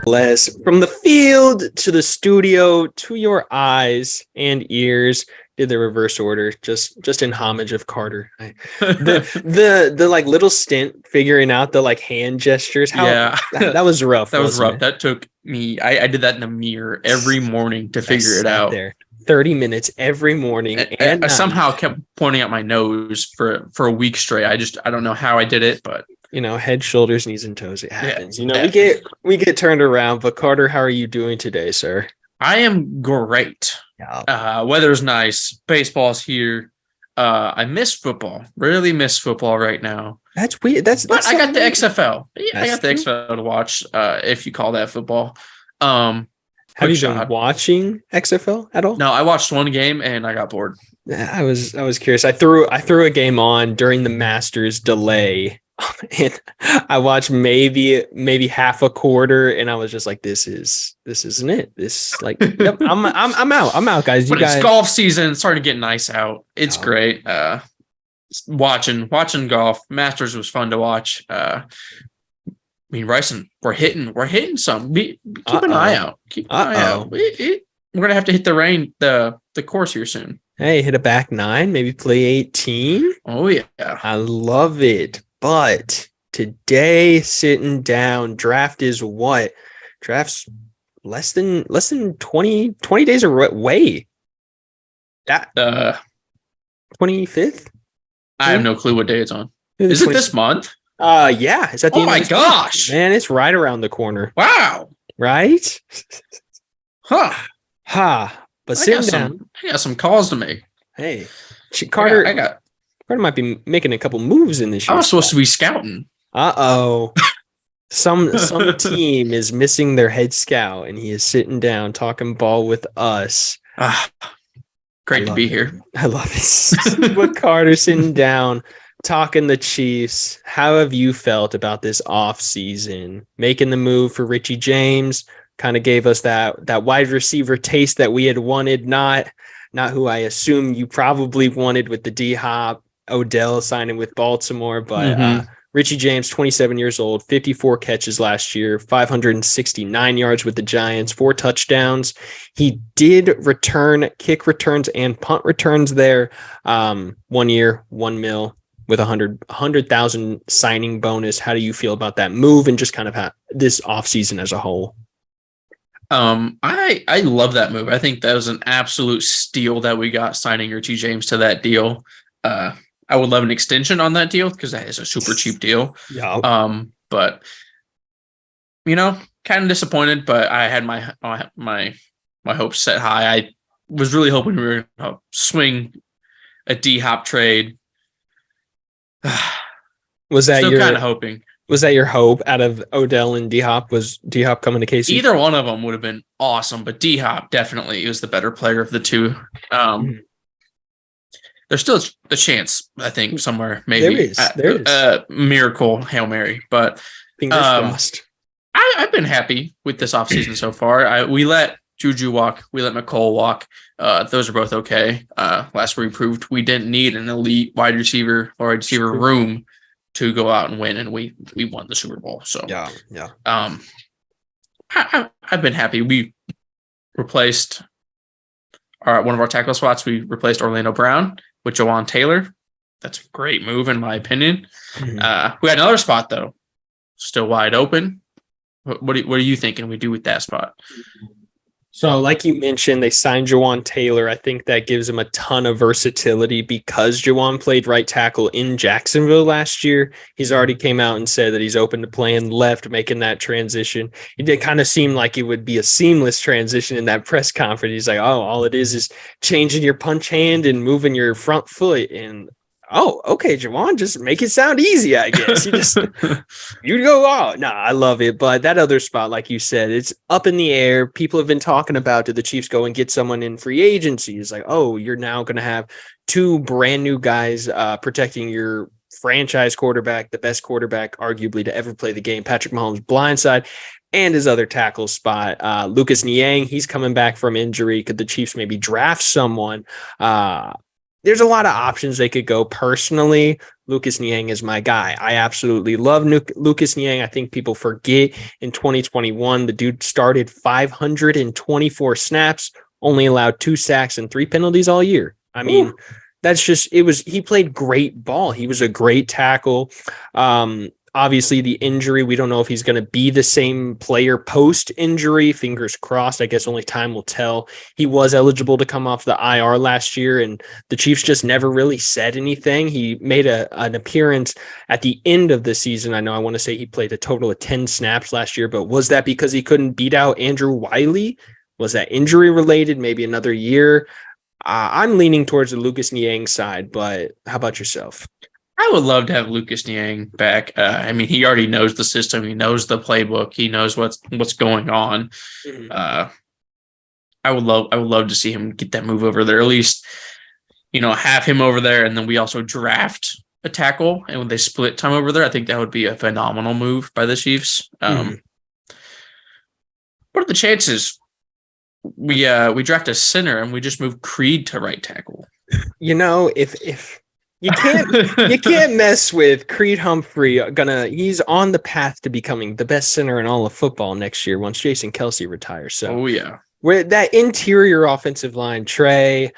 less from the field to the studio to your eyes and ears. Did the reverse order just in homage of Carter. The like little stint figuring out the like hand gestures. That was rough. That was rough. That took me. I did that in the mirror every morning to figure it out. There 30 minutes every morning, and I somehow kept pointing at my nose for a week straight. I don't know how I did it, but head, shoulders, knees, and toes. It happens. We get turned around. But Carter, how are you doing today, sir? I am great. Yeah. Weather's nice. Baseball's here. I miss football. Really miss football right now. That's weird. But I got the XFL. Yeah, I got the XFL to watch. If you call that football. Have you been watching XFL at all? No, I watched one game and I got bored. I was curious. I threw a game on during the Masters delay. And I watched maybe half a quarter, and I was just like, "This isn't it." Yep, I'm out, guys. It's golf season. It's starting to get nice out. It's great. Watching golf. Masters was fun to watch. Bryson, we're hitting some. Keep an eye out. Keep an eye out. We're gonna have to hit the course here soon. Hey, hit a back 9, maybe play 18. Oh yeah, I love it. But today, sitting down, draft is what? Draft's less than 20 days away. That 25th? I have no clue what day it's on. Is it this month? Yeah. Is that the end? Oh my gosh. Man, it's right around the corner. Wow. Right? Huh. But sitting down. I got some calls to make. Hey, Carter. Carter might be making a couple moves in this year. I was supposed to be scouting. Some team is missing their head scout, and he is sitting down talking ball with us. Great to be here. I love it. With Carter sitting down, talking the Chiefs. How have you felt about this offseason? Making the move for Richie James kind of gave us that wide receiver taste that we had wanted, not who I assume you probably wanted with the D-Hop. Odell signing with Baltimore, but Richie James, 27 years old, 54 catches last year, 569 yards with the Giants, 4 touchdowns. He did return kick returns and punt returns there. 1 year, $1 million with $100,000 signing bonus. How do you feel about that move and just kind of this offseason as a whole? I love that move. I think that was an absolute steal that we got signing Richie James to that deal. I would love an extension on that deal because that is a super cheap deal. Yeah. But kind of disappointed. But I had my hopes set high. I was really hoping we were going to swing a D-Hop trade. Was that still kind of hoping? Was that your hope out of Odell and D-Hop? Was D-Hop coming to KC? Either one of them would have been awesome, but D-Hop definitely was the better player of the two. There's still a chance, I think, somewhere maybe. There is. Miracle Hail Mary, but fingers crossed. I've been happy with this offseason so far. We let Juju walk. We let McCole walk. Those are both okay. Last year we proved we didn't need an elite wide receiver room to go out and win, and we won the Super Bowl. So yeah. I've been happy. We replaced one of our tackle spots. We replaced Orlando Brown with Jawan Taylor. That's a great move in my opinion. Mm-hmm. We had another spot though, still wide open. What are you thinking we do with that spot? So like you mentioned, they signed Jawan Taylor. I think that gives him a ton of versatility because Jawan played right tackle in Jacksonville last year. He's already came out and said that he's open to playing left, making that transition. It did kind of seem like it would be a seamless transition in that press conference. He's like, oh, all it is changing your punch hand and moving your front foot. And oh, okay, Jawan, just make it sound easy, I guess. You go out. No, I love it. But that other spot, like you said, it's up in the air. People have been talking about, did the Chiefs go and get someone in free agency? It's like, oh, you're now going to have 2 brand new guys protecting your franchise quarterback, the best quarterback arguably to ever play the game, Patrick Mahomes' blindside, and his other tackle spot. Lucas Niang, he's coming back from injury. Could the Chiefs maybe draft someone? there's a lot of options they could go. Personally, Lucas Niang is my guy. I absolutely love Lucas Niang. I think people forget in 2021, the dude started 524 snaps, only allowed 2 sacks and 3 penalties all year. I mean, he played great ball. He was a great tackle. Obviously, the injury, we don't know if he's going to be the same player post-injury. Fingers crossed. I guess only time will tell. He was eligible to come off the IR last year, and the Chiefs just never really said anything. He made an appearance at the end of the season. I want to say he played a total of 10 snaps last year, but was that because he couldn't beat out Andrew Wiley? Was that injury related? Maybe another year? I'm leaning towards the Lucas Niang side, but how about yourself? I would love to have Lucas Niang back. I mean, he already knows the system. He knows the playbook. He knows what's going on. I would love to see him get that move over there. At least, have him over there, and then we also draft a tackle. And when they split time over there, I think that would be a phenomenal move by the Chiefs. What are the chances we draft a center and we just move Creed to right tackle? If you can't mess with Creed Humphrey. He's on the path to becoming the best center in all of football next year once Jason Kelce retires. So, we're that interior offensive line, Trey,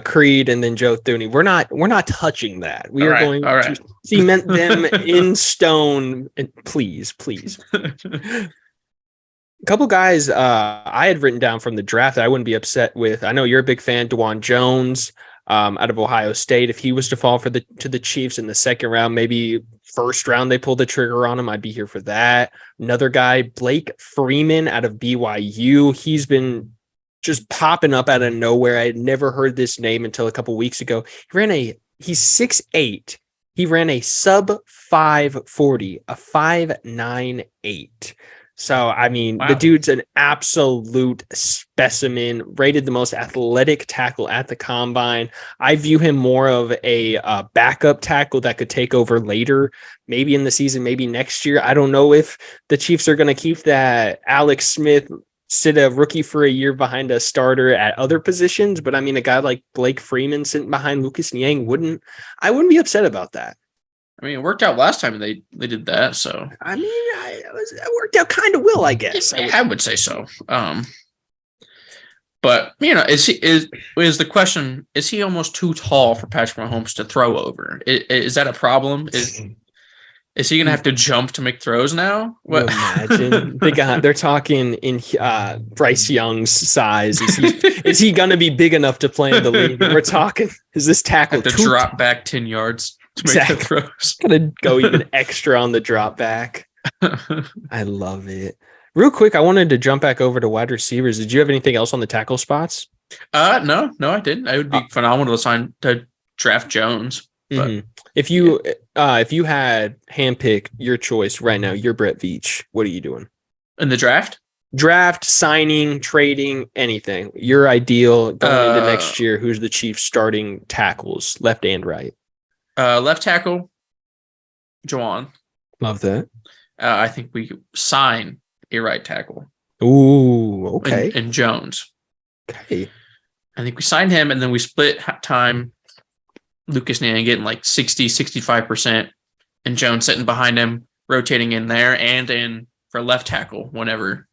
Creed, and then Joe Thuney. We're not touching that. We are going to cement them in stone. And please. A couple guys I had written down from the draft that I wouldn't be upset with. I know you're a big fan, DeJuan Jones. Out of Ohio State. If he was to fall to the Chiefs in the second round, maybe first round they pull the trigger on him, I'd be here for that. Another guy, Blake Freeman out of BYU. He's been just popping up out of nowhere. I had never heard this name until a couple weeks ago. He's 6'8". He ran a sub 540, a 5.98. So, I mean, The dude's an absolute specimen, rated the most athletic tackle at the combine. I view him more of a backup tackle that could take over later, maybe in the season, maybe next year. I don't know if the Chiefs are going to keep that Alex Smith, sit a rookie for a year behind a starter at other positions. But I mean, a guy like Blake Freeman sitting behind Lucas Niang I wouldn't be upset about that. I mean, it worked out last time they did that. So I mean, it worked out kind of well, I guess. I would say so. But is the question? Is he almost too tall for Patrick Mahomes to throw over? Is that a problem? Is he going to have to jump to make throws now? What? Imagine they're talking in Bryce Young's size. Is he going to be big enough to play in the league? We're talking. Is this tackle to drop back 10 yards? To make the throws. Gonna go even extra on the drop back. I love it. Real quick, I wanted to jump back over to wide receivers. Did you have anything else on the tackle spots? No, I didn't. It would be phenomenal to draft Jones. But if you had handpicked your choice right now, you're Brett Veach. What are you doing in the draft? Draft, signing, trading, anything. Your ideal going into next year. Who's the Chiefs starting tackles, left and right? Left tackle, Juwan. Love that. I think we sign a right tackle. Ooh, okay. And Jones. Okay. I think we signed him, and then we split time. Lucas Niang getting like 60, 65%, and Jones sitting behind him, rotating in there and in for left tackle whenever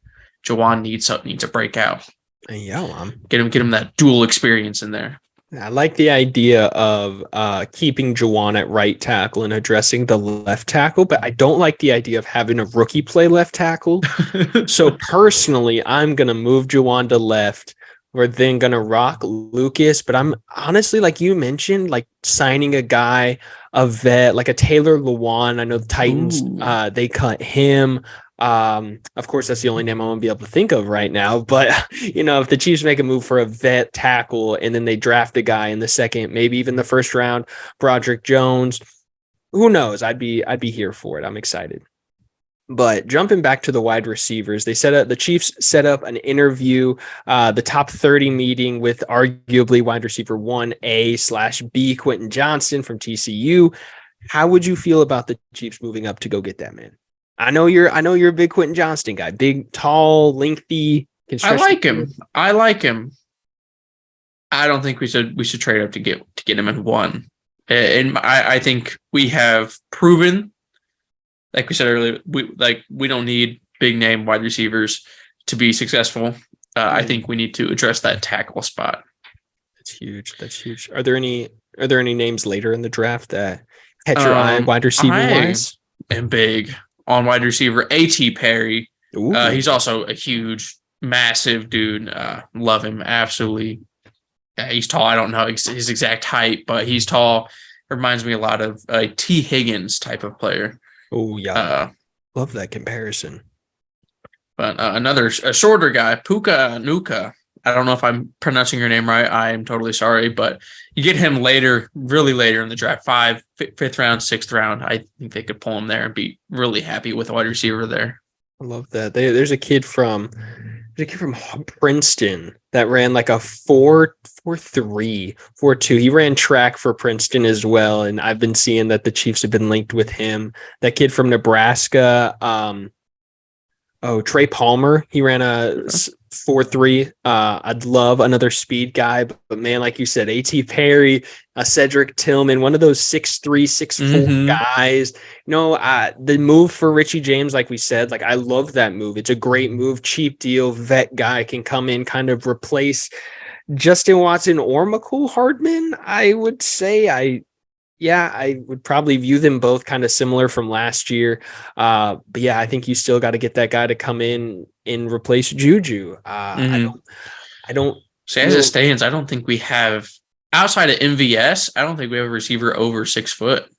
Juwan needs a breakout. Yeah, get him that dual experience in there. I like the idea of keeping Juwan at right tackle and addressing the left tackle, but I don't like the idea of having a rookie play left tackle. So personally, I'm going to move Juwan to left. We're then going to rock Lucas, but I'm honestly, like you mentioned, like signing a guy, a vet, like a Taylor Lewan. I know the Titans, they cut him. Of course, that's the only name I'm going to be able to think of right now. But, if the Chiefs make a move for a vet tackle and then they draft a guy in the second, maybe even the first round, Broderick Jones, who knows? I'd be here for it. I'm excited. But jumping back to the wide receivers, the Chiefs set up an interview, the top 30 meeting with arguably wide receiver 1A/B, Quentin Johnston from TCU. How would you feel about the Chiefs moving up to go get that man? I know you're a big Quentin Johnston guy, big, tall, lengthy. I like him. I don't think we should trade up to to get him in 1. And I think we have proven, like we said earlier, we don't need big name wide receivers to be successful. I think we need to address that tackle spot. That's huge. Are there any names later in the draft that catch your eye wide receiver wise? And big on wide receiver, A.T. Perry. He's also a huge, massive dude. Love him absolutely. He's tall. I don't know his exact height, but he's tall. Reminds me a lot of a T. Higgins type of player. Oh yeah, love that comparison. But a shorter guy, Puka Nuka. I don't know if I'm pronouncing your name right. I am totally sorry, but you get him really later in the draft, 5th round, 6th round. I think they could pull him there and be really happy with a wide receiver there. I love that. There's a kid from Princeton that ran like a 4.3, 4.2. He ran track for Princeton as well, and I've been seeing that the Chiefs have been linked with him. That kid from Nebraska, Trey Palmer, he ran a 4.3. I'd love another speed guy, but man, like you said, A.T. Perry, Cedric Tillman, one of those 6'3", 6'4" guys. The move for Richie James, like we said, like I love that move. It's a great move, cheap deal, vet guy can come in, kind of replace Justin Watson or McCole Hardman. I would say I would probably view them both kind of similar from last year. But yeah, I think you still got to get that guy to come in and replace Juju. I don't see as it stands. I don't think we have outside of MVS. I don't think we have a receiver over 6 foot.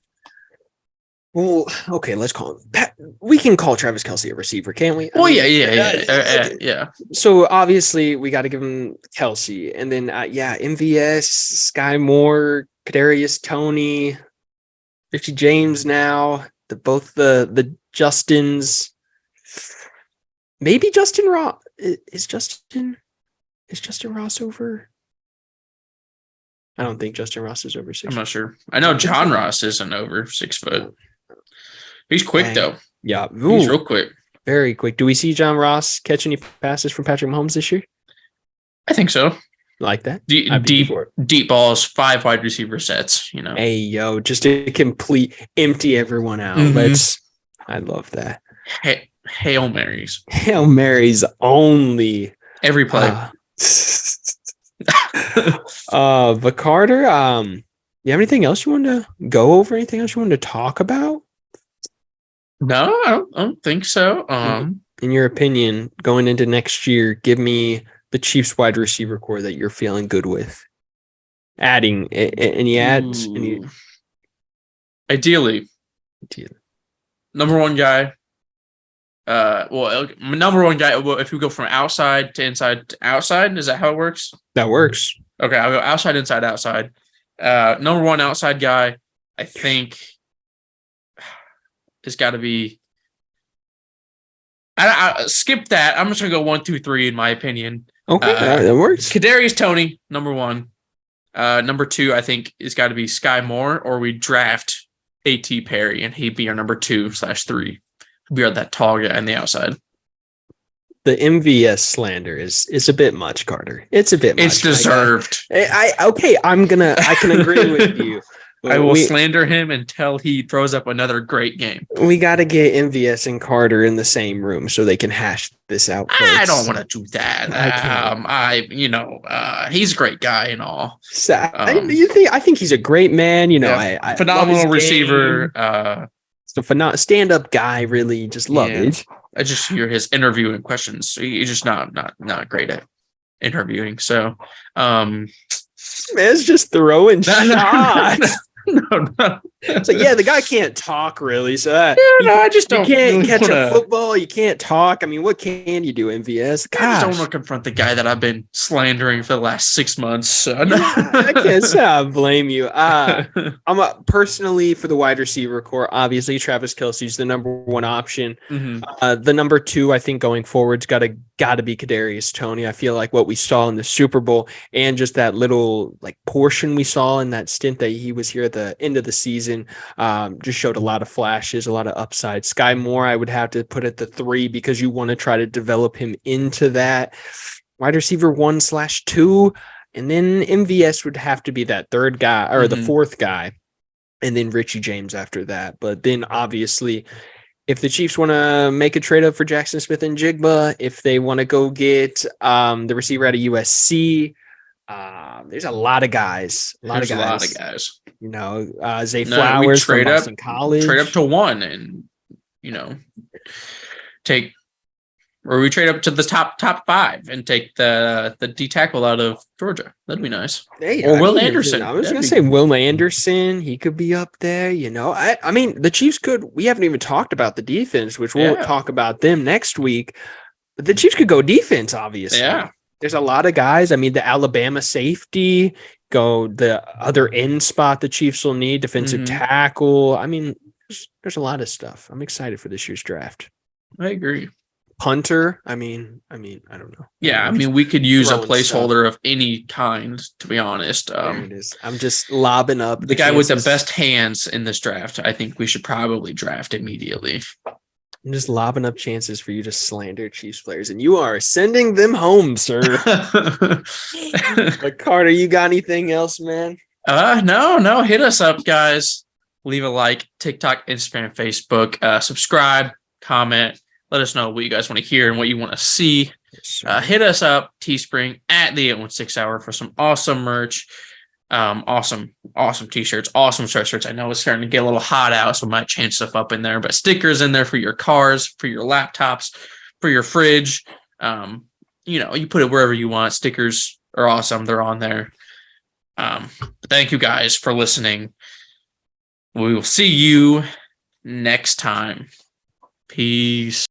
Well, okay, let's call him. We can call Travis Kelce a receiver, can't we? Yeah. So obviously we got to give him Kelce, and then MVS, Sky Moore, Kadarius Toney, Richie James now, both the Justins. Maybe Justin Ross. Is Justin Ross over? I don't think Justin Ross is over 6 I'm not sure. I know John Ross isn't over 6 foot. He's quick though. Yeah. He's real quick. Very quick. Do we see John Ross catch any passes from Patrick Mahomes this year? I think so. Like that? Deep balls, 5 wide receiver sets, Hey, yo, just to empty everyone out. I love that. Hail Marys. Hail Marys only. Every play. But Carter, you have anything else you want to go over? Anything else you want to talk about? No, I don't think so. In your opinion, going into next year, give me the Chiefs wide receiver core that you're feeling good with. Adding any ads? Ideally. Number one guy. Number one guy. Well, if we go from outside to inside to outside, is that how it works? That works. Okay, I'll go outside, inside, outside. Number one outside guy, I think, has got to be. I skip that. I'm just gonna go 1, 2, 3 in my opinion. Okay, that works. Kadarius Toney, number 1. Number 2, I think, has got to be Sky Moore, or we draft A.T. Perry, and he'd be our number 2/3. We are that tall guy on the outside. The MVS slander is a bit much, Carter. It's a bit much. It's deserved. I can agree with you. I will slander him until he throws up another great game. We got to get MVS and Carter in the same room so they can hash this out. Folks. I don't want to do that. He's a great guy and all. I think he's a great man. Phenomenal receiver. Stand-up guy. Really, just love it. I just hear his interviewing questions. He's just not great at interviewing. So, man's just throwing shots. No. So the guy can't talk really. So I just don't. You can't catch a football. You can't talk. I mean, what can you do, MVS? I just don't want to confront the guy that I've been slandering for the last 6 months. So. I can't say I blame you. I'm personally for the wide receiver core. Obviously, Travis Kelce's the number 1 option. Mm-hmm. The number 2, I think, going forward's got to be Kadarius Toney. I feel like what we saw in the Super Bowl and just that little portion we saw in that stint that he was here at the end of the season just showed a lot of flashes, a lot of upside. Sky Moore, I would have to put at the 3 because you want to try to develop him into that wide receiver 1/2. And then MVS would have to be that third guy or the fourth guy. And then Richie James after that. But then obviously, if the Chiefs want to make a trade up for Jackson Smith and Jigba, if they want to go get the receiver out of USC, there's a lot of guys. A lot of guys. You know, Zay Flowers from Boston College. Trade up to one and, you know, we trade up to the top 5 and take the D tackle out of Georgia. That'd be nice. Hey, or Will Anderson. I was going to say Will Anderson. He could be up there. You know, I mean, the Chiefs could. We haven't even talked about the defense, which we'll talk about them next week. But the Chiefs could go defense, obviously. Yeah. There's a lot of guys. I mean, the Alabama safety, go the other end spot the Chiefs will need, defensive tackle. I mean, there's a lot of stuff. I'm excited for this year's draft. I agree. Punter. I mean, I don't know. Yeah, I mean, we could use a placeholder of any kind, to be honest. There it is. I'm just lobbing up the guy with the best hands in this draft. I think we should probably draft immediately. I'm just lobbing up chances for you to slander Chiefs players, and you are sending them home, sir. But Carter, you got anything else, man? No. Hit us up, guys. Leave a like, TikTok, Instagram, Facebook. Subscribe, comment. Let us know what you guys want to hear and what you want to see. Hit us up, Teespring at the 816 Hour for some awesome merch. Awesome t-shirts, awesome sweatshirts. I know it's starting to get a little hot out, so I might change stuff up in there, but stickers in there for your cars, for your laptops, for your fridge. You know, you put it wherever you want. Stickers are awesome. They're on there. Thank you guys for listening. We will see you next time. Peace.